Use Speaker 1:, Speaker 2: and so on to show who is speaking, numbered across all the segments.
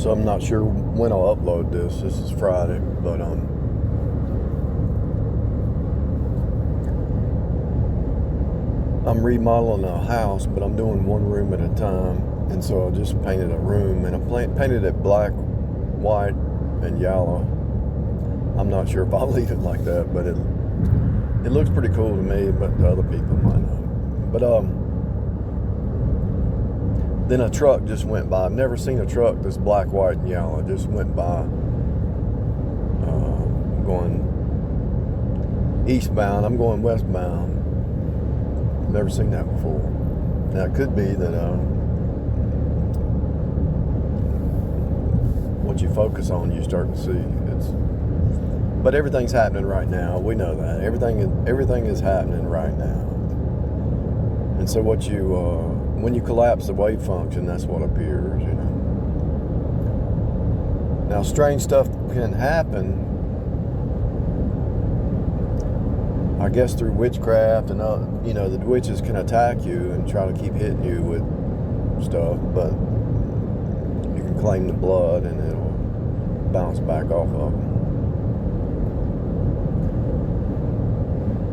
Speaker 1: So I'm not sure when I'll upload this. This is Friday, but I'm remodeling a house, but I'm doing one room at a time. And so I just painted a room, and I painted it black, white, and yellow. I'm not sure if I'll leave it like that, but it looks pretty cool to me, but to other people might not. But then a truck just went by. I've never seen a truck that's black, white, and yellow. It just went by, going eastbound. I'm going westbound. Never seen that before. Now it could be that what you focus on, you start to see. But everything's happening right now. We know that everything is happening right now. And so what when you collapse the wave function, that's what appears. Now strange stuff can happen, I guess, through witchcraft, and the witches can attack you and try to keep hitting you with stuff, but you can claim the blood and it'll bounce back off of them.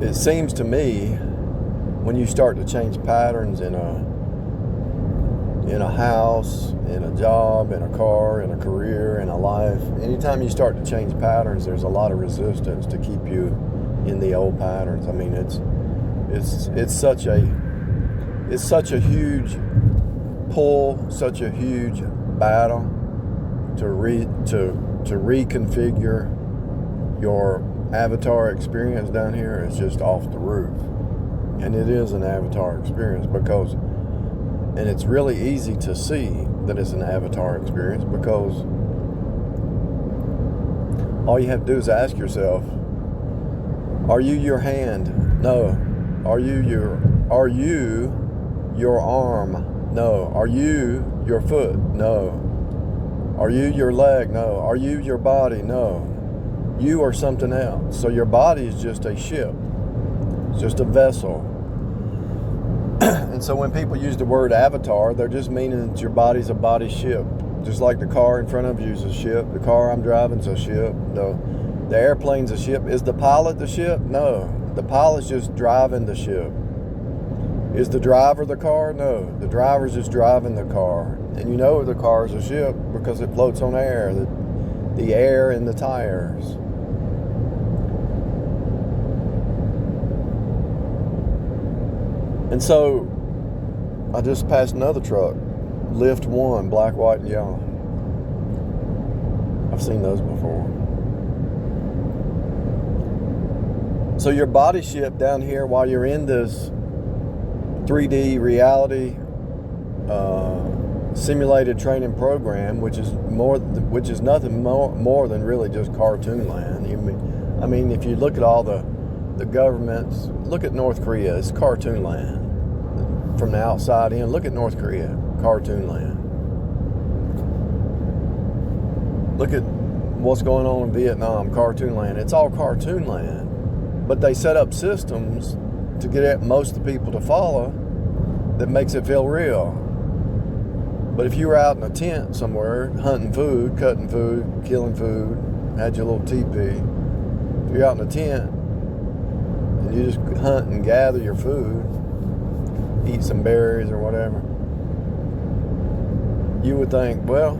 Speaker 1: It seems to me when you start to change patterns in a house, in a job, in a car, in a career, in a life, anytime you start to change patterns, there's a lot of resistance to keep you in the old patterns. I mean, it's such a huge pull, such a huge battle to reconfigure your avatar experience down here. It's just off the roof, and it is an avatar experience and it's really easy to see that it's an avatar experience because all you have to do is ask yourself, are you your hand? No. Are you your arm? No. Are you your foot? No. Are you your leg? No. Are you your body? No. You are something else. So your body is just a ship. It's just a vessel. And so when people use the word avatar, they're just meaning that your body's a body ship. Just like the car in front of you is a ship. The car I'm driving is a ship. The airplane's a ship. Is the pilot the ship? No. The pilot's just driving the ship. Is the driver the car? No. The driver's just driving the car. And you know the car's a ship because it floats on air. The air in the tires. And so I just passed another truck. Lift 1, black, white, and yellow. I've seen those before. So your body ship down here, while you're in this 3D reality simulated training program, which is nothing more than really just cartoon land. I mean, if you look at all the governments, look at North Korea, it's cartoon land. From the outside in, look at North Korea, cartoon land. Look at what's going on in Vietnam, cartoon land. It's all cartoon land. But they set up systems to get at most of the people to follow that makes it feel real. But if you were out in a tent somewhere, hunting food, cutting food, killing food, had your little teepee, if you're out in a tent and you just hunt and gather your food, eat some berries or whatever, you would think, well,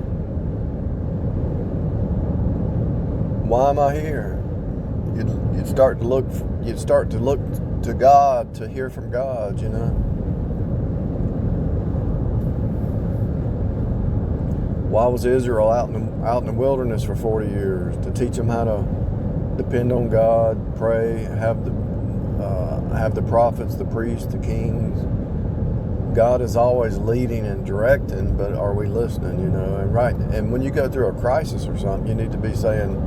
Speaker 1: why am I here? You'd start to look to God, to hear from God, Why was Israel out in the wilderness for 40 years? To teach them how to depend on God, pray, have the prophets, the priests, the kings. God is always leading and directing, but are we listening? And when you go through a crisis or something, you need to be saying,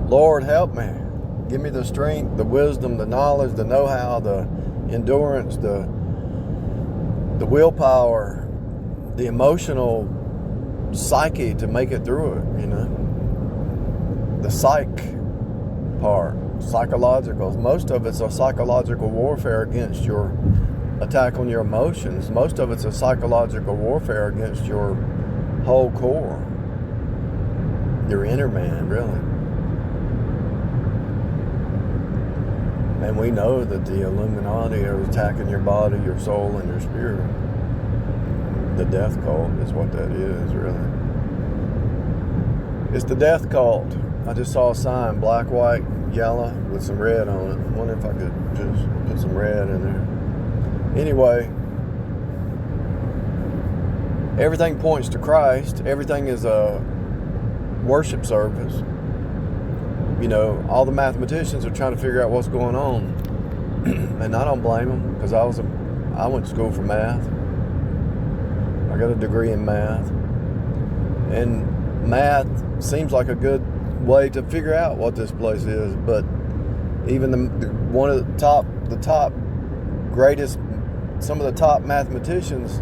Speaker 1: Lord, help me. Give me the strength, the wisdom, the knowledge, the know-how, the endurance, the willpower, the emotional psyche to make it through it, The psych part, psychological. Most of it's a psychological warfare against your attack on your emotions. Most of it's a psychological warfare against your whole core. your inner man, really. And we know that the Illuminati are attacking your body, your soul, and your spirit. The death cult is what that is, really. It's the death cult. I just saw a sign, black, white, yellow, with some red on it. I wonder if I could just put some red in there. Anyway, everything points to Christ. Everything is a worship service. You know, all the mathematicians are trying to figure out what's going on. And I don't blame them, because I went to school for math. I got a degree in math. And math seems like a good way to figure out what this place is, but even one of the top greatest, some of the top mathematicians,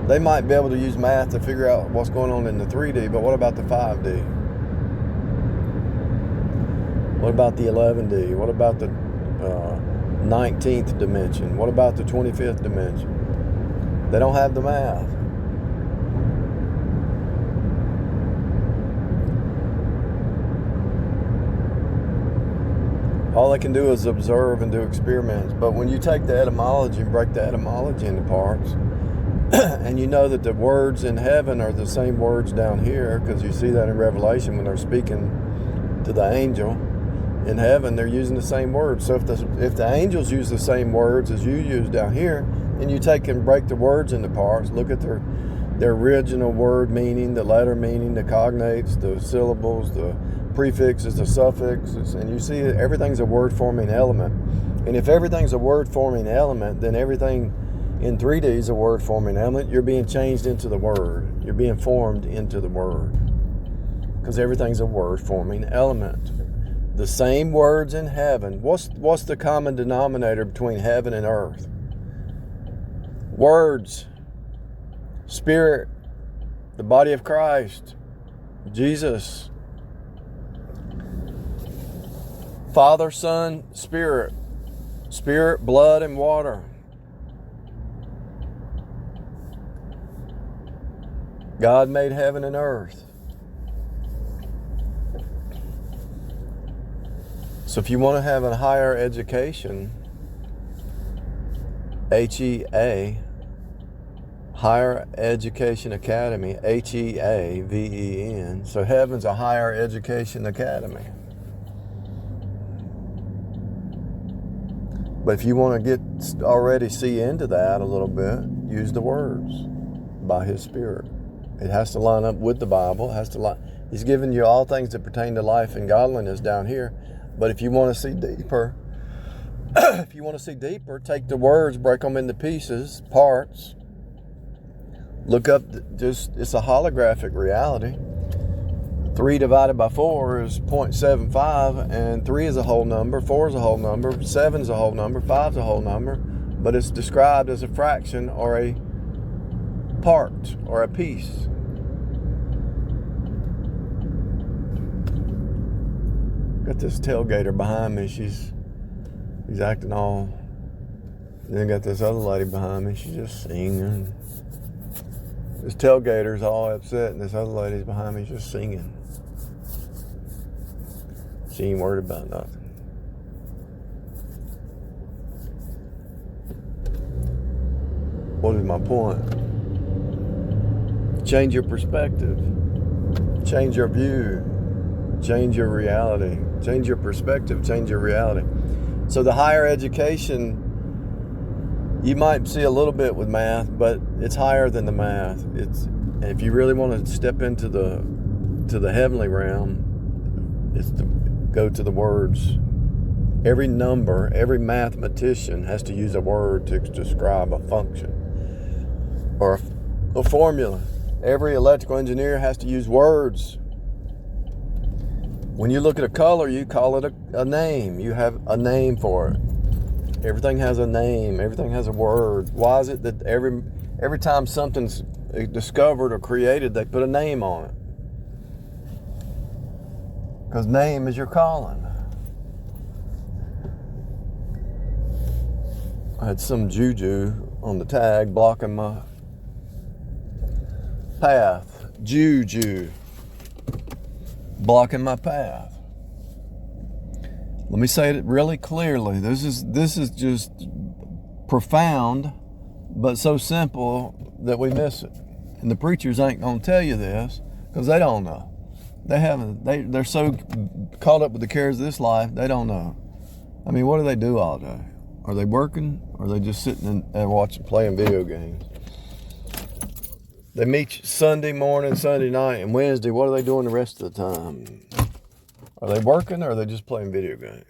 Speaker 1: they might be able to use math to figure out what's going on in the 3D, but what about the 5D? What about the 11D? What about the 19th dimension? What about the 25th dimension? They don't have the math. All they can do is observe and do experiments. But when you take the etymology and break the etymology into parts, and you know that the words in heaven are the same words down here, because you see that in Revelation when they're speaking to the angel. In heaven, they're using the same words. So if the angels use the same words as you use down here, then you take and break the words into parts, look at their original word meaning, the letter meaning, the cognates, the syllables, the prefixes, the suffixes, and you see that everything's a word-forming element. And if everything's a word-forming element, then everything in 3D is a word-forming element. You're being changed into the word. You're being formed into the word. Because everything's a word-forming element. The same words in heaven. What's the common denominator between heaven and earth? Words. Spirit. The body of Christ. Jesus. Father, Son, Spirit. Spirit, blood, and water. God made heaven and earth. So if you want to have a higher education, HEA, Higher Education Academy, HEAVEN. So heaven's a higher education academy. But if you want to already see into that a little bit, use the words by His Spirit. It has to line up with the Bible. He's given you all things that pertain to life and godliness down here. But if you want to see deeper, take the words, break them into pieces, parts. Look up, it's a holographic reality. 3 divided by 4 is 0.75, and 3 is a whole number, 4 is a whole number, 7 is a whole number, 5 is a whole number, but it's described as a fraction or a part or a piece. Got this tailgater behind me. She's acting all. Then got this other lady behind me. She's just singing. This tailgater's all upset, and this other lady's behind me just singing. She ain't worried about nothing. What is my point? Change your perspective. Change your view. Change your reality. Change your perspective. Change your reality. So the higher education, you might see a little bit with math, but it's higher than the math. If you really want to step into the heavenly realm, it's to go to the words. Every number, every mathematician has to use a word to describe a function or a formula. Every electrical engineer has to use words. When you look at a color, you call it a name. You have a name for it. Everything has a name. Everything has a word. Why is it that every time something's discovered or created, they put a name on it? Because name is your calling. I had some juju on the tag blocking my path. Juju. blocking my path. Let me say it really clearly. This is just profound, but so simple that we miss it. And the preachers ain't gonna tell you this because they don't know. They're so caught up with the cares of this life, they don't know. I mean, what do they do all day? Are they working, or are they just sitting and watching, playing video games? They meet Sunday morning, Sunday night, and Wednesday. What are they doing the rest of the time? Are they working, or are they just playing video games?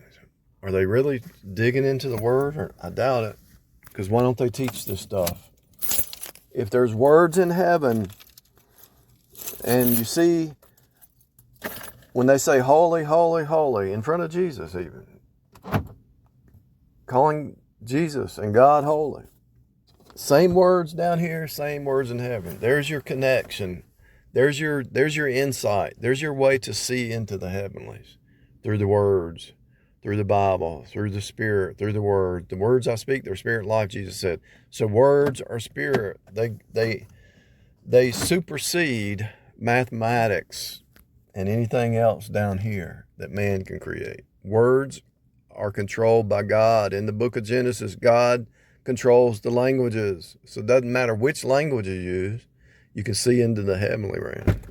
Speaker 1: Are they really digging into the Word? Or, I doubt it. Because why don't they teach this stuff? If there's words in heaven, and you see, when they say holy, holy, holy, in front of Jesus even, calling Jesus and God holy. Same words down here, same words in heaven. There's your connection. There's your insight. There's your way to see into the heavenlies. Through the words, through the Bible, through the Spirit, through the Word. The words I speak, they're spirit and life, Jesus said. So words are spirit. They supersede mathematics and anything else down here that man can create. Words are controlled by God. In the book of Genesis, God controls the languages. So it doesn't matter which language you use, you can see into the heavenly realm.